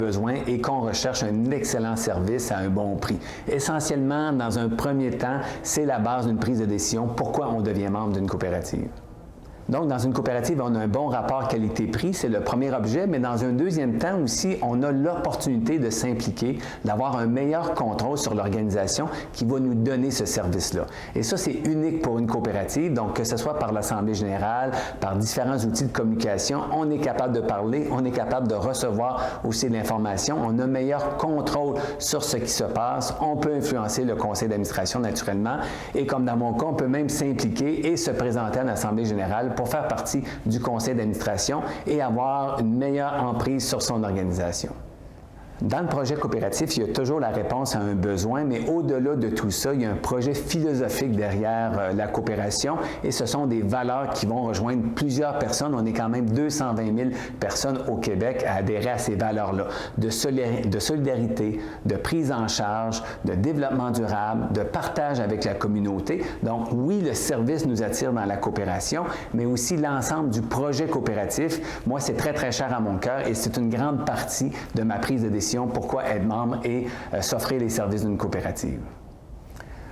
besoins et qu'on recherche un excellent service à un bon prix. Essentiellement, dans un premier temps, c'est la base d'une prise de décision. Pourquoi on devient membre d'une coopérative? Donc, dans une coopérative, on a un bon rapport qualité-prix, c'est le premier objet, mais dans un deuxième temps aussi, on a l'opportunité de s'impliquer, d'avoir un meilleur contrôle sur l'organisation qui va nous donner ce service-là. Et ça, c'est unique pour une coopérative, donc que ce soit par l'Assemblée générale, par différents outils de communication, on est capable de parler, on est capable de recevoir aussi de l'information, on a un meilleur contrôle sur ce qui se passe, on peut influencer le conseil d'administration naturellement, et comme dans mon cas, on peut même s'impliquer et se présenter à l'Assemblée générale pour faire partie du conseil d'administration et avoir une meilleure emprise sur son organisation. Dans le projet coopératif, il y a toujours la réponse à un besoin, mais au-delà de tout ça, il y a un projet philosophique derrière la coopération et ce sont des valeurs qui vont rejoindre plusieurs personnes. On est quand même 220 000 personnes au Québec à adhérer à ces valeurs-là, de solidarité, de prise en charge, de développement durable, de partage avec la communauté. Donc oui, le service nous attire dans la coopération, mais aussi l'ensemble du projet coopératif. Moi, c'est très, très cher à mon cœur et c'est une grande partie de ma prise de décision. Pourquoi être membre et s'offrir les services d'une coopérative.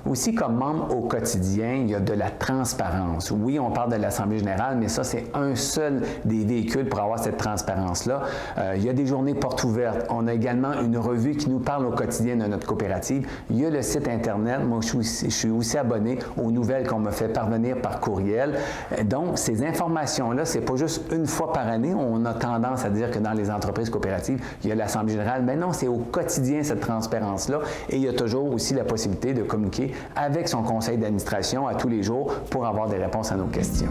Aussi, comme membre au quotidien, il y a de la transparence. Oui, on parle de l'Assemblée générale, mais ça, c'est un seul des véhicules pour avoir cette transparence-là. Il y a des journées portes ouvertes. On a également une revue qui nous parle au quotidien de notre coopérative. Il y a le site Internet. Moi, je suis aussi abonné aux nouvelles qu'on me fait parvenir par courriel. Donc, ces informations-là, c'est pas juste une fois par année. On a tendance à dire que dans les entreprises coopératives, il y a l'Assemblée générale. Mais non, c'est au quotidien, cette transparence-là. Et il y a toujours aussi la possibilité de communiquer avec son conseil d'administration à tous les jours pour avoir des réponses à nos questions.